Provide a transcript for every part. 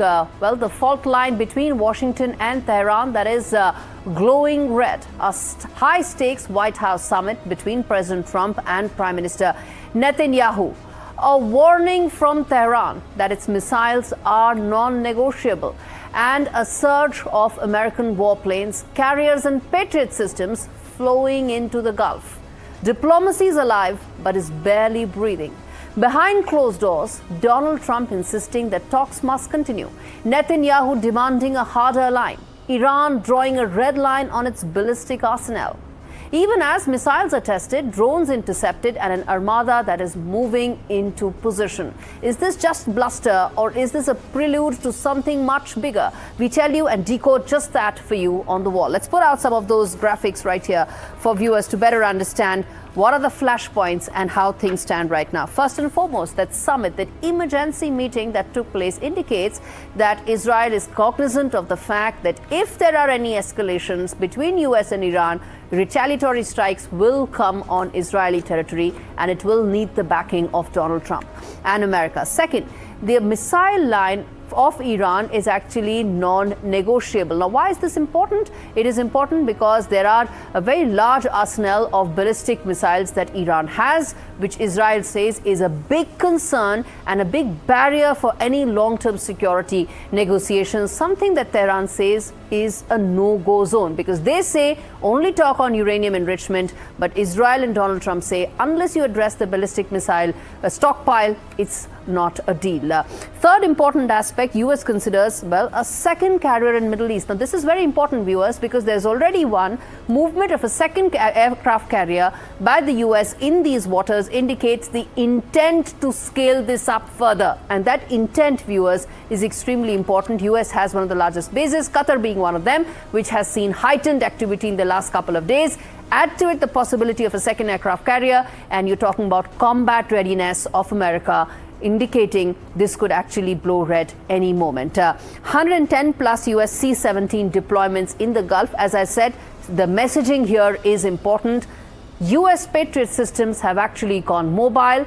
The fault line between Washington and Tehran, that is glowing red. A high-stakes White House summit between President Trump and Prime Minister Netanyahu. A warning from Tehran that its missiles are non-negotiable, and a surge of American warplanes, carriers and Patriot systems flowing into the Gulf. Diplomacy is alive but is barely breathing. Behind closed doors, Donald Trump insisting that talks must continue. Netanyahu demanding a harder line. Iran drawing a red line on its ballistic arsenal. Even as missiles are tested, drones intercepted, and an armada that is moving into position. Is this just bluster, or is this a prelude to something much bigger? We tell you and decode just that for you on the wall. Let's put out some of those graphics right here for viewers to better understand what are the flashpoints and how things stand right now. First and foremost, that summit, that emergency meeting that took place indicates that Israel is cognizant of the fact that if there are any escalations between US and Iran, retaliatory strikes will come on Israeli territory, and it will need the backing of Donald Trump and America. Second, the missile line of Iran is actually non-negotiable. Now, why is this important? It is important because there are a very large arsenal of ballistic missiles that Iran has, which Israel says is a big concern and a big barrier for any long-term security negotiations, something that Tehran says is a no-go zone, because they say only talk on uranium enrichment, but Israel and Donald Trump say unless you address the ballistic missile stockpile, it's not a deal. Third important aspect, US considers, a second carrier in Middle East. Now, this is very important, viewers, because there's already one movement of a second aircraft carrier by the US in these waters indicates the intent to scale this up further. And that intent, viewers, is extremely important. US has one of the largest bases, Qatar being one of them, which has seen heightened activity in the last couple of days. Add to it the possibility of a second aircraft carrier, and you're talking about combat readiness of America, indicating this could actually blow red any moment. 110 plus US C-17 deployments in the Gulf. As I said, the messaging here is important. US Patriot systems have actually gone mobile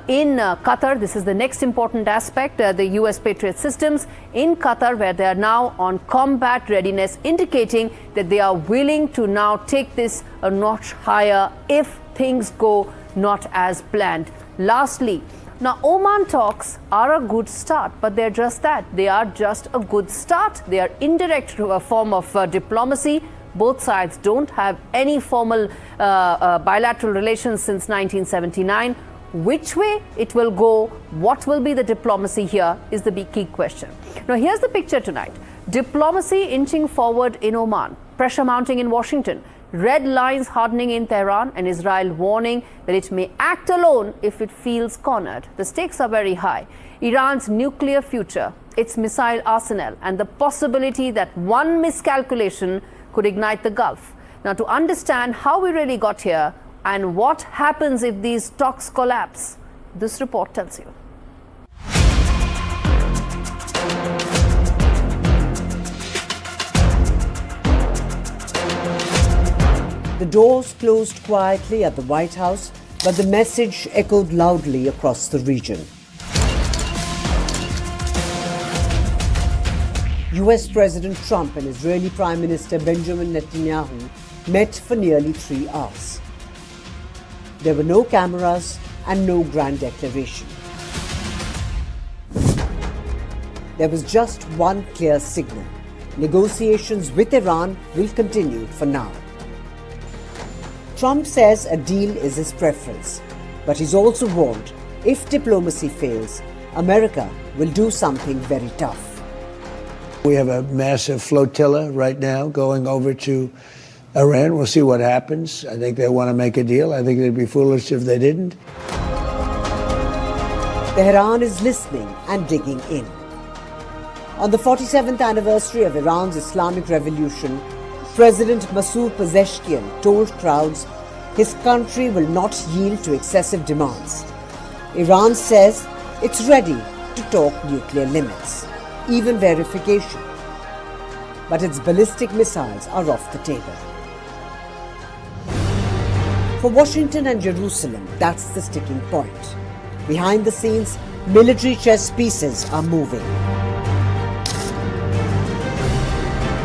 in Qatar. This is the next important aspect. The US Patriot systems in Qatar, where they are now on combat readiness, indicating that they are willing to now take this a notch higher if things go not as planned. Lastly, now, Oman talks are a good start, but they're just that. They are just a good start. They are indirect form of diplomacy. Both sides don't have any formal bilateral relations since 1979. Which way it will go, what will be the diplomacy here is the big key question. Now, here's the picture tonight. Diplomacy inching forward in Oman, pressure mounting in Washington, red lines hardening in Tehran, and Israel warning that it may act alone if it feels cornered. The stakes are very high. Iran's nuclear future, its missile arsenal, and the possibility that one miscalculation could ignite the Gulf. Now, to understand how we really got here and what happens if these talks collapse, this report tells you. The doors closed quietly at the White House, but the message echoed loudly across the region. US President Trump and Israeli Prime Minister Benjamin Netanyahu met for nearly 3 hours. There were no cameras and no grand declaration. There was just one clear signal. Negotiations with Iran will continue for now. Trump says a deal is his preference, but he's also warned if diplomacy fails, America will do something very tough. We have a massive flotilla right now going over to Iran. We'll see what happens. I think they want to make a deal. I think they'd be foolish if they didn't. Tehran is listening and digging in. On the 47th anniversary of Iran's Islamic Revolution, President Masoud Pezeshkian told crowds his country will not yield to excessive demands. Iran says it's ready to talk nuclear limits, even verification. But its ballistic missiles are off the table. For Washington and Jerusalem, that's the sticking point. Behind the scenes, military chess pieces are moving.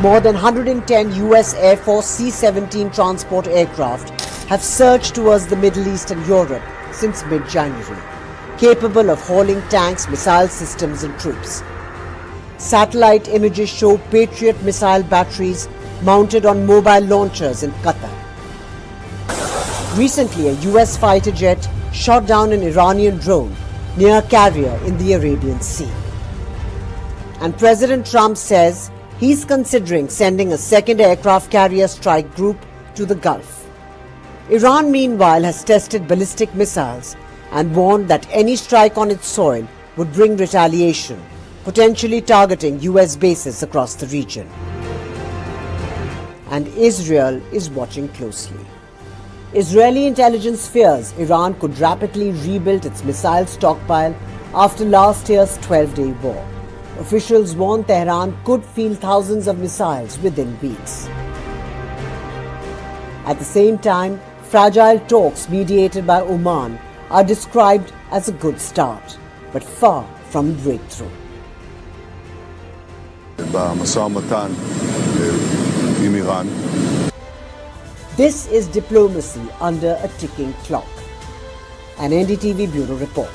More than 110 US Air Force C-17 transport aircraft have surged towards the Middle East and Europe since mid-January, capable of hauling tanks, missile systems and troops. Satellite images show Patriot missile batteries mounted on mobile launchers in Qatar. Recently, a US fighter jet shot down an Iranian drone near a carrier in the Arabian Sea. And President Trump says he's considering sending a second aircraft carrier strike group to the Gulf. Iran, meanwhile, has tested ballistic missiles and warned that any strike on its soil would bring retaliation, potentially targeting US bases across the region. And Israel is watching closely. Israeli intelligence fears Iran could rapidly rebuild its missile stockpile after last year's 12-day war. Officials warn Tehran could field thousands of missiles within weeks. At the same time, fragile talks mediated by Oman are described as a good start, but far from breakthrough. במשא ומתן עם איראן. This is diplomacy under a ticking clock. An NDTV Bureau report.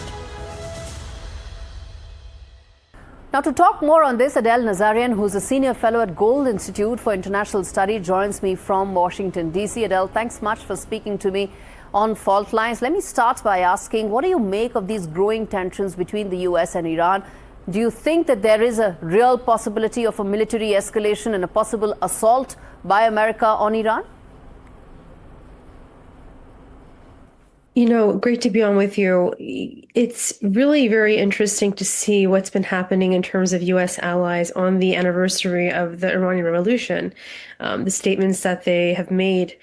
Now, to talk more on this, Adele Nazarian, who's a senior fellow at Gold Institute for International Study, joins me from Washington, D.C. Adele, thanks much for speaking to me on Faultlines. Let me start by asking, what do you make of these growing tensions between the U.S. and Iran? Do you think that there is a real possibility of a military escalation and a possible assault by America on Iran? You know, great to be on with you. It's really very interesting to see what's been happening in terms of U.S. allies on the anniversary of the Iranian Revolution. The statements that they have made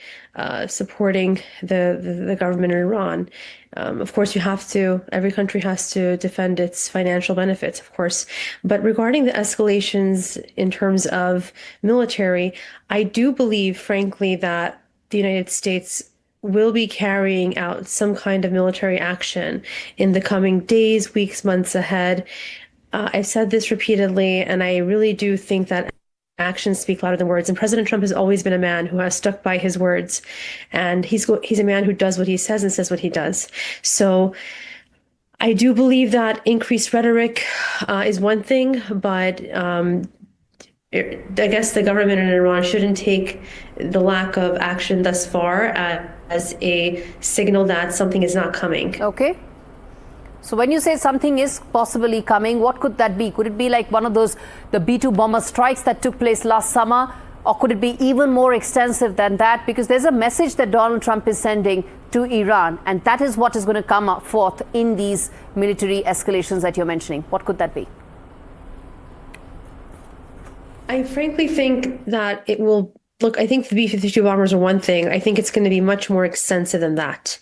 supporting the government in Iran. Of course, every country has to defend its financial benefits, of course. But regarding the escalations in terms of military, I do believe, frankly, that the United States will be carrying out some kind of military action in the coming days, weeks, months ahead. I've said this repeatedly, and I really do think that actions speak louder than words. And President Trump has always been a man who has stuck by his words, and he's a man who does what he says and says what he does. So I do believe that increased rhetoric is one thing, but I guess the government in Iran shouldn't take the lack of action thus far as a signal that something is not coming. Okay. So when you say something is possibly coming, what could that be? Could it be like one of those, the B-2 bomber strikes that took place last summer? Or could it be even more extensive than that? Because there's a message that Donald Trump is sending to Iran, and that is what is going to come forth in these military escalations that you're mentioning. What could that be? I frankly think that it will look, I think the B-52 bombers are one thing. I think it's going to be much more extensive than that.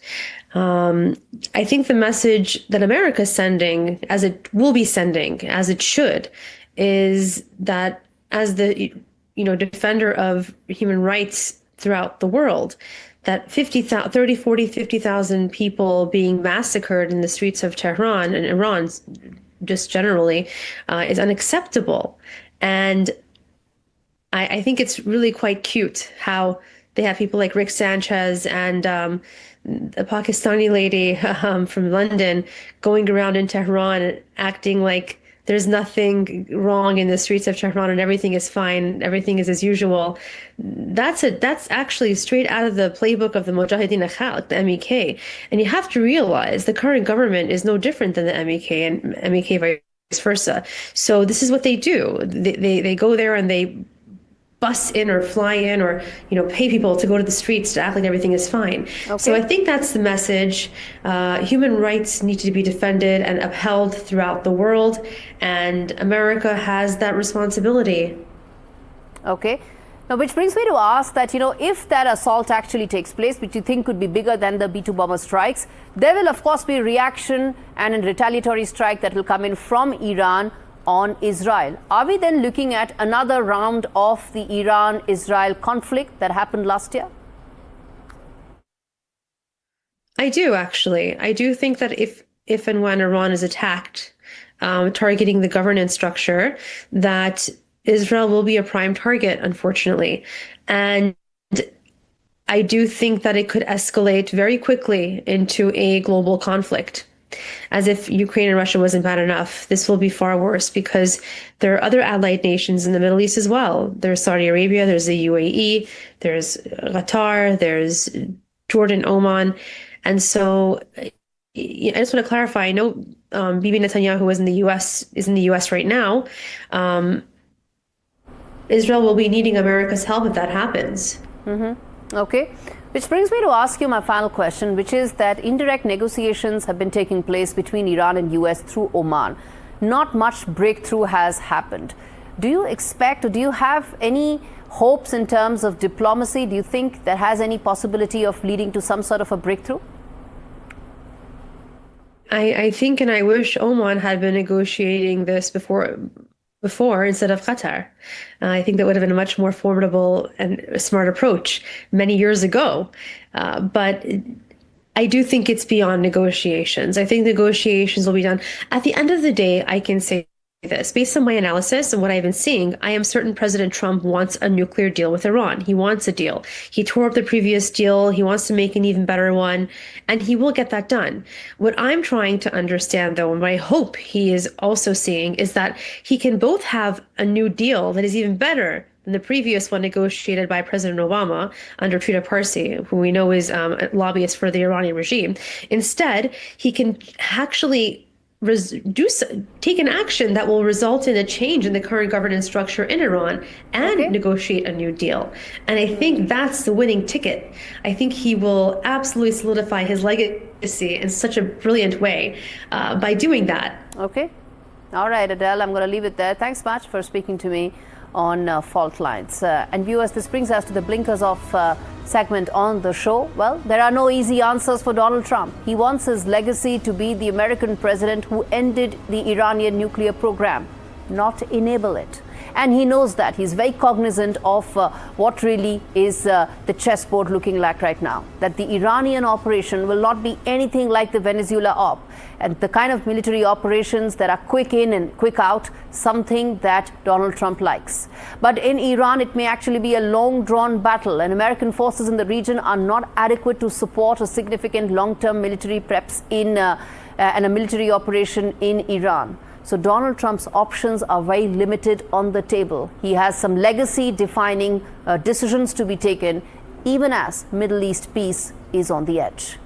I think the message that America is sending, as it will be sending, as it should, is that as the defender of human rights throughout the world, that 50,000 people being massacred in the streets of Tehran and Iran, just generally, is unacceptable. And I think it's really quite cute how they have people like Rick Sanchez and a Pakistani lady from London going around in Tehran and acting like there's nothing wrong in the streets of Tehran and everything is fine, everything is as usual. That's actually straight out of the playbook of the Mujahideen al-Khalq, the MEK. And you have to realize the current government is no different than the MEK and MEK vice versa. So this is what they do. They go there and they bus in or fly in or pay people to go to the streets to act like everything is fine. Okay. So I think that's the message. Human rights need to be defended and upheld throughout the world, and America has that responsibility. Okay. Now, which brings me to ask that, if that assault actually takes place, which you think could be bigger than the B-2 bomber strikes, there will, of course, be a reaction and a retaliatory strike that will come in from Iran on Israel. Are we then looking at another round of the Iran-Israel conflict that happened last year? I do, actually. I do think that if and when Iran is attacked, targeting the governance structure, that Israel will be a prime target, unfortunately. And I do think that it could escalate very quickly into a global conflict. As if Ukraine and Russia wasn't bad enough, this will be far worse because there are other allied nations in the Middle East as well. There's Saudi Arabia, there's the UAE, there's Qatar, there's Jordan, Oman. And so I just want to clarify, I know Bibi Netanyahu is in the US right now. Israel will be needing America's help if that happens. Okay. Which brings me to ask you my final question, which is that indirect negotiations have been taking place between Iran and US through Oman. Not much breakthrough has happened. Do you expect, or do you have any hopes in terms of diplomacy? Do you think that has any possibility of leading to some sort of a breakthrough? I think, and I wish Oman had been negotiating this before instead of Qatar. I think that would have been a much more formidable and smart approach many years ago. But I do think it's beyond negotiations. I think negotiations will be done. At the end of the day, I can say this. Based on my analysis and what I've been seeing, I am certain President Trump wants a nuclear deal with Iran. He wants a deal. He tore up the previous deal. He wants to make an even better one, and he will get that done. What I'm trying to understand, though, and what I hope he is also seeing, is that he can both have a new deal that is even better than the previous one negotiated by President Obama under Trita Parsi, who we know is a lobbyist for the Iranian regime. Instead, he can actually take an action that will result in a change in the current governance structure in Iran and negotiate a new deal. And I think that's the winning ticket. I think he will absolutely solidify his legacy in such a brilliant way by doing that. Okay. All right, Adele, I'm going to leave it there. Thanks much for speaking to me on Faultlines. And viewers, this brings us to the blinkers of segment on the show. Well, there are no easy answers for Donald Trump. He wants his legacy to be the American president who ended the Iranian nuclear program, not enable it. And he knows that. He's very cognizant of what really is the chessboard looking like right now. That the Iranian operation will not be anything like the Venezuela op. And the kind of military operations that are quick in and quick out, something that Donald Trump likes. But in Iran, it may actually be a long-drawn battle, and American forces in the region are not adequate to support a significant long-term military preps and a military operation in Iran. So Donald Trump's options are very limited on the table. He has some legacy-defining decisions to be taken, even as Middle East peace is on the edge.